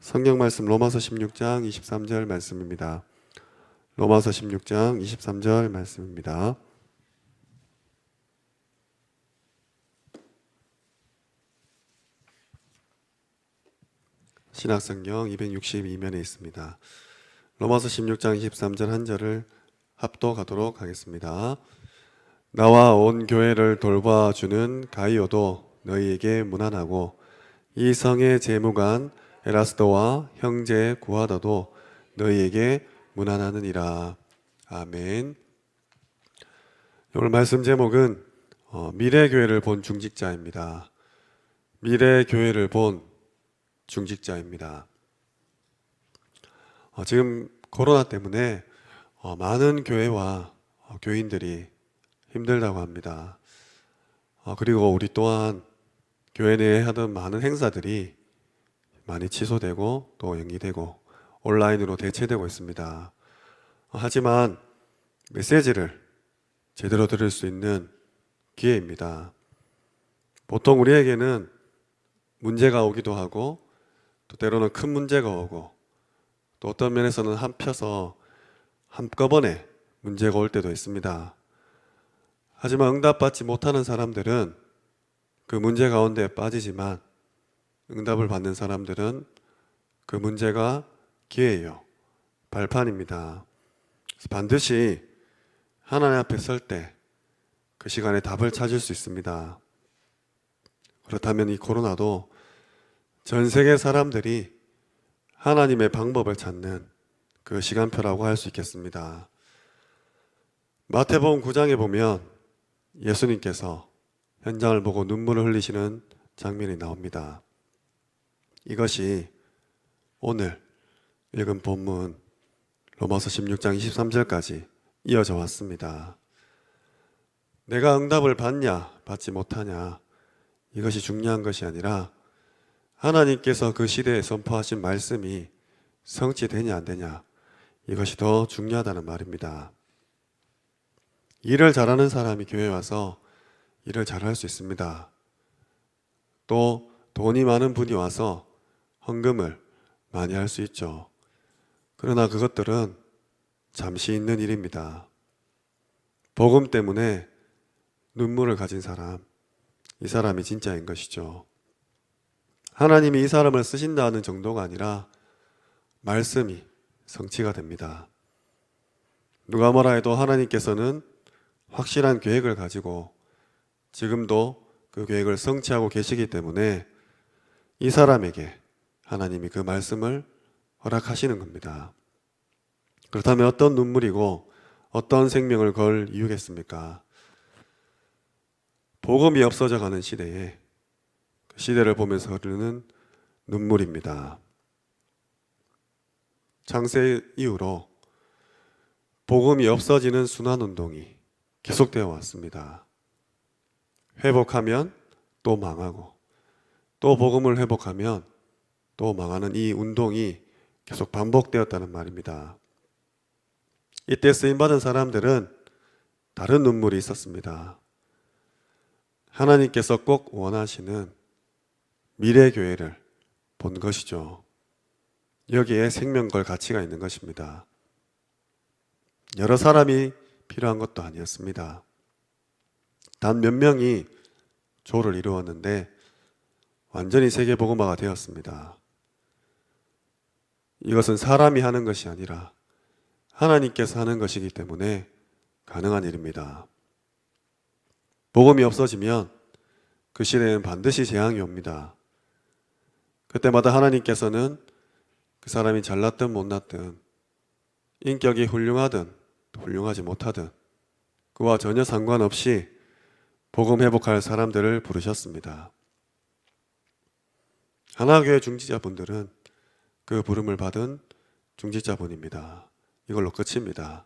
성경 말씀 로마서 16장 23절 말씀입니다. 로마서 16장 23절 말씀입니다. 신약성경 262면에 있습니다. 로마서 16장 23절 한 절을 합독하도록 하겠습니다. 나와 온 교회를 돌봐주는 가이오도 너희에게 문안하고 이 성의 재무관 에라스도와 형제 구하다도 너희에게 문안하느니라. 아멘. 오늘 말씀 제목은 미래교회를 본 중직자입니다. 미래교회를 본 중직자입니다. 지금 코로나 때문에 많은 교회와 교인들이 힘들다고 합니다. 그리고 우리 또한 교회 내에 하던 많은 행사들이 많이 취소되고 또 연기되고 온라인으로 대체되고 있습니다. 하지만 메시지를 제대로 들을 수 있는 기회입니다. 보통 우리에게는 문제가 오기도 하고 또 때로는 큰 문제가 오고 또 어떤 면에서는 한꺼번에 문제가 올 때도 있습니다. 하지만 응답받지 못하는 사람들은 그 문제 가운데 빠지지만 응답을 받는 사람들은 그 문제가 기회예요. 발판입니다. 반드시 하나님 앞에 설 때 그 시간에 답을 찾을 수 있습니다. 그렇다면 이 코로나도 전 세계 사람들이 하나님의 방법을 찾는 그 시간표라고 할 수 있겠습니다. 마태복음 9장에 보면 예수님께서 현장을 보고 눈물을 흘리시는 장면이 나옵니다. 이것이 오늘 읽은 본문 로마서 16장 23절까지 이어져 왔습니다. 내가 응답을 받냐 받지 못하냐 이것이 중요한 것이 아니라 하나님께서 그 시대에 선포하신 말씀이 성취되냐 안 되냐 이것이 더 중요하다는 말입니다. 일을 잘하는 사람이 교회에 와서 일을 잘할 수 있습니다. 또 돈이 많은 분이 와서 헌금을 많이 할 수 있죠. 그러나 그것들은 잠시 있는 일입니다. 복음 때문에 눈물을 가진 사람, 이 사람이 진짜인 것이죠. 하나님이 이 사람을 쓰신다는 정도가 아니라 말씀이 성취가 됩니다. 누가 뭐라 해도 하나님께서는 확실한 계획을 가지고 지금도 그 계획을 성취하고 계시기 때문에 이 사람에게 하나님이 그 말씀을 허락하시는 겁니다. 그렇다면 어떤 눈물이고 어떤 생명을 걸 이유겠습니까? 복음이 없어져 가는 시대에 그 시대를 보면서 흐르는 눈물입니다. 창세 이후로 복음이 없어지는 순환운동이 계속되어 왔습니다. 회복하면 또 망하고 또 복음을 회복하면 또 망하는 이 운동이 계속 반복되었다는 말입니다. 이때 쓰임받은 사람들은 다른 눈물이 있었습니다. 하나님께서 꼭 원하시는 미래교회를 본 것이죠. 여기에 생명 걸 가치가 있는 것입니다. 여러 사람이 필요한 것도 아니었습니다. 단 몇 명이 조를 이루었는데 완전히 세계복음화가 되었습니다. 이것은 사람이 하는 것이 아니라 하나님께서 하는 것이기 때문에 가능한 일입니다. 복음이 없어지면 그 시대에는 반드시 재앙이 옵니다. 그때마다 하나님께서는 그 사람이 잘났든 못났든 인격이 훌륭하든 훌륭하지 못하든 그와 전혀 상관없이 복음 회복할 사람들을 부르셨습니다. 하나교회 중직자분들은 그 부름을 받은 중직자분입니다. 이걸로 끝입니다.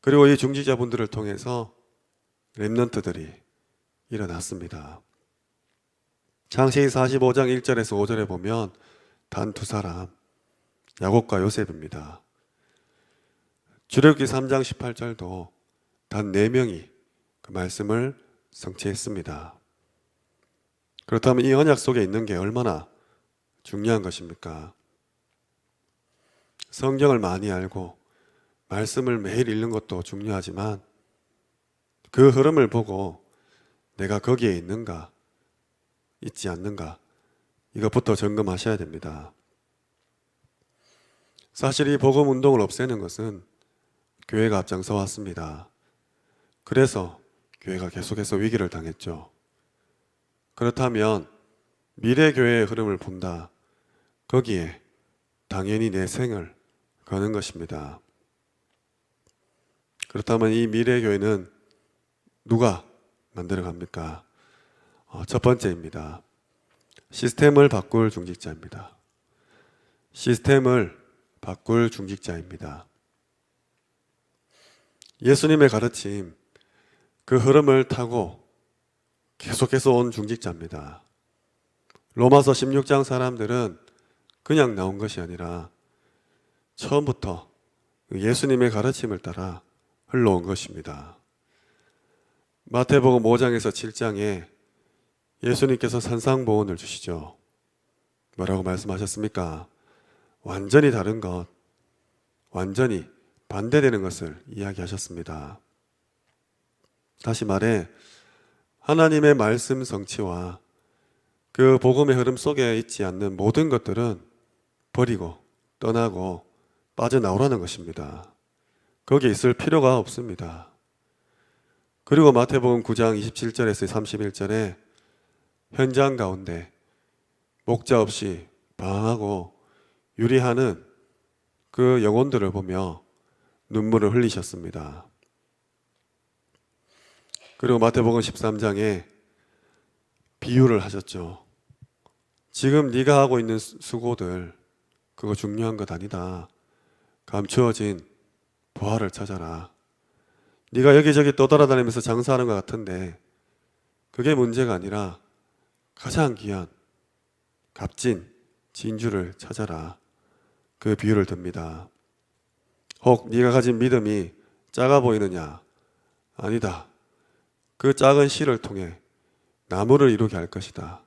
그리고 이 중직자분들을 통해서 렘넌트들이 일어났습니다. 창세기 45장 1절에서 5절에 보면 단 두 사람, 야곱과 요셉입니다. 출애굽기 3장 18절도 단 4명이 그 말씀을 성취했습니다. 그렇다면 이 언약 속에 있는 게 얼마나 중요한 것입니까? 성경을 많이 알고 말씀을 매일 읽는 것도 중요하지만 그 흐름을 보고 내가 거기에 있는가, 있지 않는가, 이것부터 점검하셔야 됩니다. 사실 이 복음 운동을 없애는 것은 교회가 앞장서 왔습니다. 그래서 교회가 계속해서 위기를 당했죠. 그렇다면 미래 교회의 흐름을 본다. 거기에 당연히 내 생을 거는 것입니다. 그렇다면 이 미래 교회는 누가 만들어 갑니까? 첫 번째입니다. 시스템을 바꿀 중직자입니다. 시스템을 바꿀 중직자입니다. 예수님의 가르침, 그 흐름을 타고 계속해서 온 중직자입니다. 로마서 16장 사람들은 그냥 나온 것이 아니라 처음부터 예수님의 가르침을 따라 흘러온 것입니다. 마태복음 5장에서 7장에 예수님께서 산상보훈을 주시죠. 뭐라고 말씀하셨습니까? 완전히 다른 것, 완전히 반대되는 것을 이야기하셨습니다. 다시 말해 하나님의 말씀 성취와 그 복음의 흐름 속에 있지 않는 모든 것들은 버리고 떠나고 빠져나오라는 것입니다. 거기에 있을 필요가 없습니다. 그리고 마태복음 9장 27절에서 31절에 현장 가운데 목자 없이 방황하고 유리하는 그 영혼들을 보며 눈물을 흘리셨습니다. 그리고 마태복음 13장에 비유를 하셨죠. 지금 네가 하고 있는 수고들 그거 중요한 것 아니다. 감추어진 부활을 찾아라. 네가 여기저기 떠돌아다니면서 장사하는 것 같은데 그게 문제가 아니라 가장 귀한 값진 진주를 찾아라. 그 비유를 듭니다. 혹 네가 가진 믿음이 작아 보이느냐? 아니다. 그 작은 씨를 통해 나무를 이루게 할 것이다.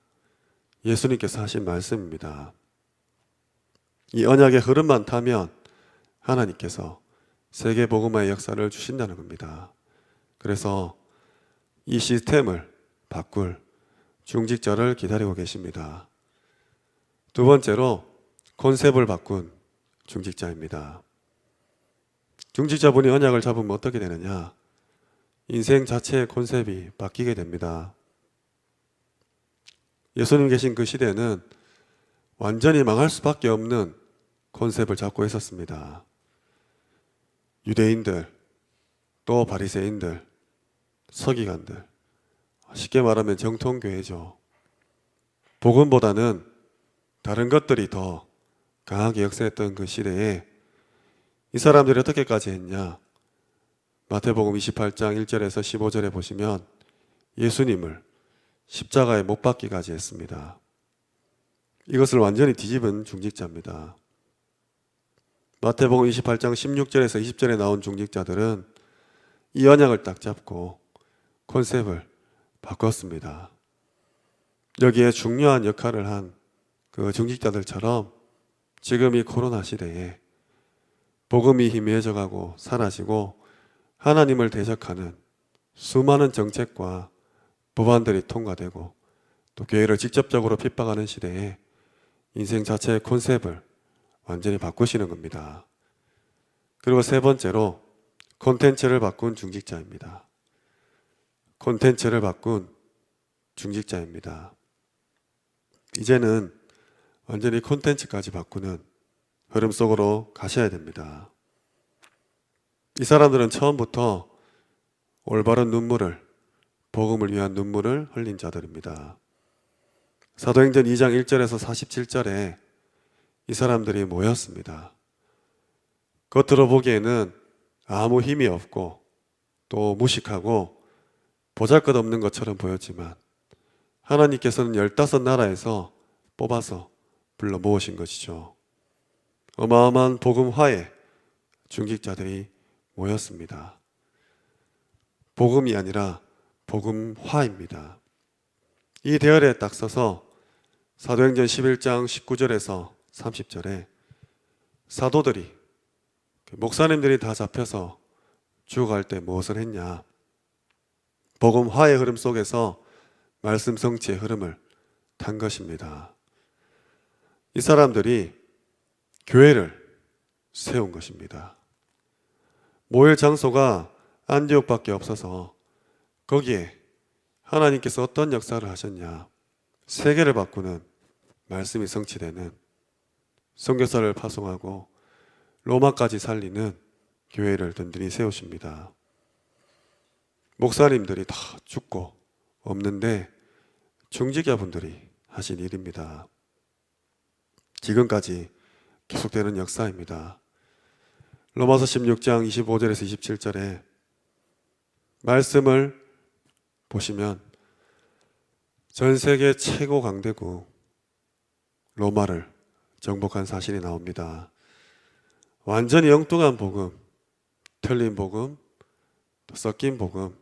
예수님께서 하신 말씀입니다. 이 언약의 흐름만 타면 하나님께서 세계 복음화의 역사를 주신다는 겁니다. 그래서 이 시스템을 바꿀 중직자를 기다리고 계십니다. 두 번째로 컨셉을 바꾼 중직자입니다. 중직자분이 언약을 잡으면 어떻게 되느냐? 인생 자체의 컨셉이 바뀌게 됩니다. 예수님 계신 그 시대는 완전히 망할 수밖에 없는 컨셉을 잡고 있었습니다. 유대인들, 또 바리새인들, 서기관들, 쉽게 말하면 정통교회죠. 복음보다는 다른 것들이 더 강하게 역사했던 그 시대에 이 사람들이 어떻게까지 했냐? 마태복음 28장 1절에서 15절에 보시면 예수님을 십자가에 못 박기까지 했습니다. 이것을 완전히 뒤집은 중직자입니다. 마태복음 28장 16절에서 20절에 나온 중직자들은 이 언약을 딱 잡고 컨셉을 바꿨습니다. 여기에 중요한 역할을 한 그 중직자들처럼 지금 이 코로나 시대에 복음이 희미해져 가고 사라지고 하나님을 대적하는 수많은 정책과 법안들이 통과되고 또 교회를 직접적으로 핍박하는 시대에 인생 자체의 컨셉을 완전히 바꾸시는 겁니다. 그리고 세 번째로 콘텐츠를 바꾼 중직자입니다. 콘텐츠를 바꾼 중직자입니다. 이제는 완전히 콘텐츠까지 바꾸는 흐름 속으로 가셔야 됩니다. 이 사람들은 처음부터 올바른 눈물을, 복음을 위한 눈물을 흘린 자들입니다. 사도행전 2장 1절에서 47절에 이 사람들이 모였습니다. 겉으로 보기에는 아무 힘이 없고 또 무식하고 보잘것없는 것처럼 보였지만 하나님께서는 15나라에서 뽑아서 불러 모으신 것이죠. 어마어마한 복음화에 중직자들이 모였습니다. 복음이 아니라 복음화입니다. 이 대열에 딱 서서 사도행전 11장 19절에서 30절에 사도들이, 목사님들이 다 잡혀서 죽어갈 때 무엇을 했냐? 복음 화의 흐름 속에서 말씀 성취의 흐름을 탄 것입니다. 이 사람들이 교회를 세운 것입니다. 모일 장소가 안디옥밖에 없어서 거기에 하나님께서 어떤 역사를 하셨냐? 세계를 바꾸는 말씀이 성취되는, 선교사를 파송하고 로마까지 살리는 교회를 든든히 세우십니다. 목사님들이 다 죽고 없는데 중직자분들이 하신 일입니다. 지금까지 계속되는 역사입니다. 로마서 16장 25절에서 27절에 말씀을 보시면 전 세계 최고 강대국 로마를 정복한 사실이 나옵니다. 완전히 엉뚱한 복음, 틀린 복음, 또 섞인 복음,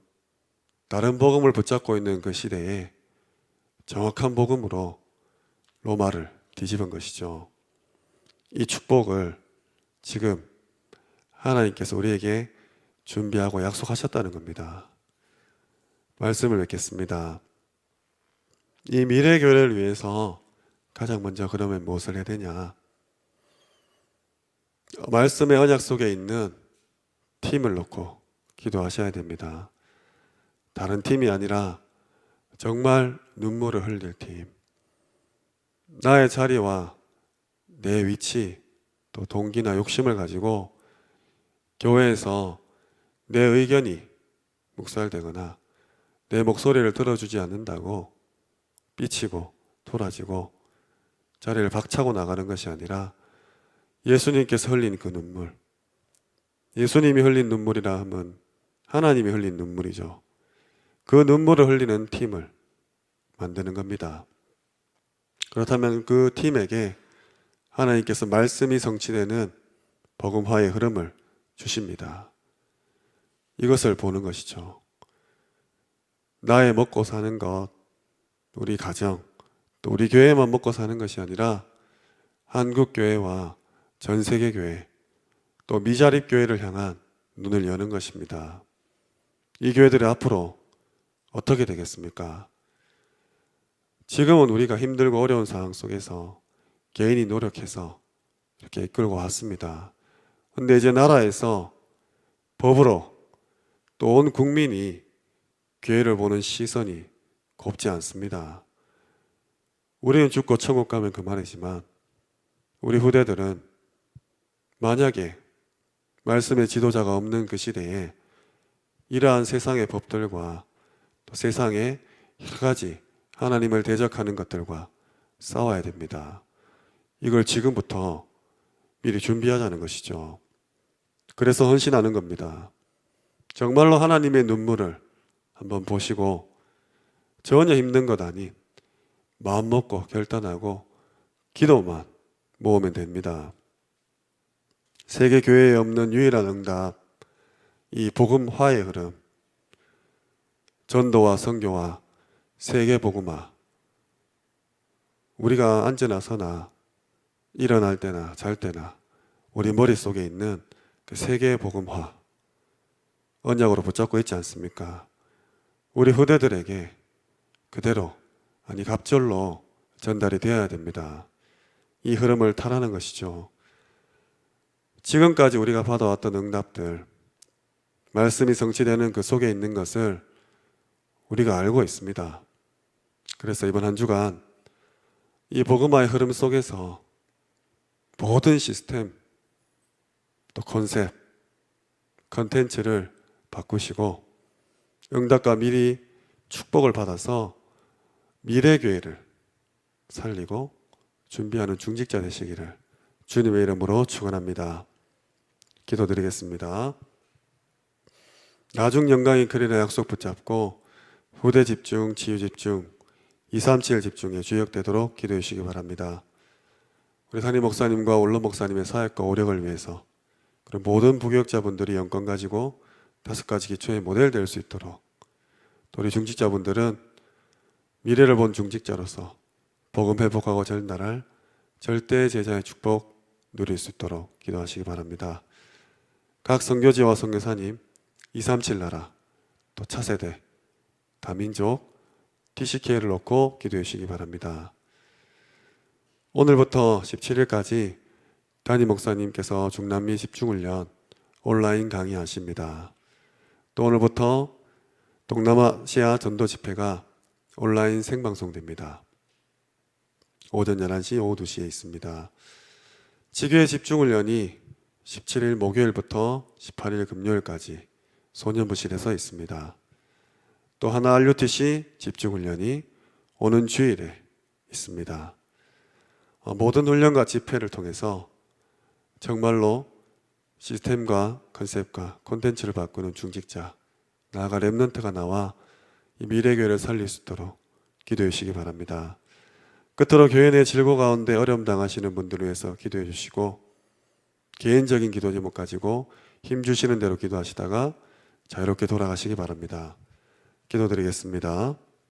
다른 복음을 붙잡고 있는 그 시대에 정확한 복음으로 로마를 뒤집은 것이죠. 이 축복을 지금 하나님께서 우리에게 준비하고 약속하셨다는 겁니다. 말씀을 맺겠습니다. 이 미래 교회를 위해서 가장 먼저 그러면 무엇을 해야 되냐? 말씀의 언약 속에 있는 팀을 놓고 기도하셔야 됩니다. 다른 팀이 아니라 정말 눈물을 흘릴 팀. 나의 자리와 내 위치, 또 동기나 욕심을 가지고 교회에서 내 의견이 묵살되거나 내 목소리를 들어주지 않는다고 삐치고 돌아지고 자리를 박차고 나가는 것이 아니라 예수님께서 흘린 그 눈물, 예수님이 흘린 눈물이라 하면 하나님이 흘린 눈물이죠. 그 눈물을 흘리는 팀을 만드는 겁니다. 그렇다면 그 팀에게 하나님께서 말씀이 성취되는 복음화의 흐름을 주십니다. 이것을 보는 것이죠. 나의 먹고 사는 것, 우리 가정, 또 우리 교회만 먹고 사는 것이 아니라 한국교회와 전 세계 교회, 또 미자립 교회를 향한 눈을 여는 것입니다. 이 교회들이 앞으로 어떻게 되겠습니까? 지금은 우리가 힘들고 어려운 상황 속에서 개인이 노력해서 이렇게 이끌고 왔습니다. 그런데 이제 나라에서 법으로 또 온 국민이 교회를 보는 시선이 곱지 않습니다. 우리는 죽고 천국 가면 그만이지만 우리 후대들은 만약에 말씀의 지도자가 없는 그 시대에 이러한 세상의 법들과 또 세상의 여러 가지 하나님을 대적하는 것들과 싸워야 됩니다. 이걸 지금부터 미리 준비하자는 것이죠. 그래서 헌신하는 겁니다. 정말로 하나님의 눈물을 한번 보시고 전혀 힘든 것 아닌 마음 먹고 결단하고 기도만 모으면 됩니다. 세계 교회에 없는 유일한 응답, 이 복음화의 흐름, 전도와 선교와 세계 복음화. 우리가 앉으나 서나 일어날 때나 잘 때나 우리 머릿속에 있는 그 세계 복음화 언약으로 붙잡고 있지 않습니까? 우리 후대들에게 그대로, 아니 갑절로 전달이 되어야 됩니다. 이 흐름을 타라는 것이죠. 지금까지 우리가 받아왔던 응답들, 말씀이 성취되는 그 속에 있는 것을 우리가 알고 있습니다. 그래서 이번 한 주간 이 복음화의 흐름 속에서 모든 시스템, 또 컨셉, 컨텐츠를 바꾸시고 응답과 미리 축복을 받아서 미래교회를 살리고 준비하는 중직자 되시기를 주님의 이름으로 축원합니다. 기도드리겠습니다. 나중 영광이 그리라 약속 붙잡고 후대 집중, 치유 집중, 237 집중에 주역되도록 기도해 주시기 바랍니다. 우리 산임 목사님과 원로 목사님의 사역과 오력을 위해서 그리고 모든 부교역자분들이 영권 가지고 5가지 기초의 모델 될 수 있도록 또 우리 중직자분들은 미래를 본 중직자로서 복음 회복하고 전달할 절대 제자의 축복 누릴 수 있도록 기도하시기 바랍니다. 각 선교지와 선교사님, 237 나라, 또 차세대, 다민족, TCK를 놓고 기도해 주시기 바랍니다. 오늘부터 17일까지 담임 목사님께서 중남미 집중훈련 온라인 강의하십니다. 또 오늘부터 동남아시아 전도 집회가 온라인 생방송됩니다. 오전 11시, 오후 2시에 있습니다. 지교회 집중훈련이 17일 목요일부터 18일 금요일까지 소년부실에서 있습니다. 또 하나 RUTC 집중훈련이 오는 주일에 있습니다. 모든 훈련과 집회를 통해서 정말로 시스템과 컨셉과 콘텐츠를 바꾸는 중직자, 나아가 랩넌트가 나와 이 미래교회를 살릴 수 있도록 기도해 주시기 바랍니다. 끝으로 교회 내 질고 가운데 어려움 당하시는 분들을 위해서 기도해 주시고, 개인적인 기도 제목 가지고 힘 주시는 대로 기도하시다가 자유롭게 돌아가시기 바랍니다. 기도드리겠습니다.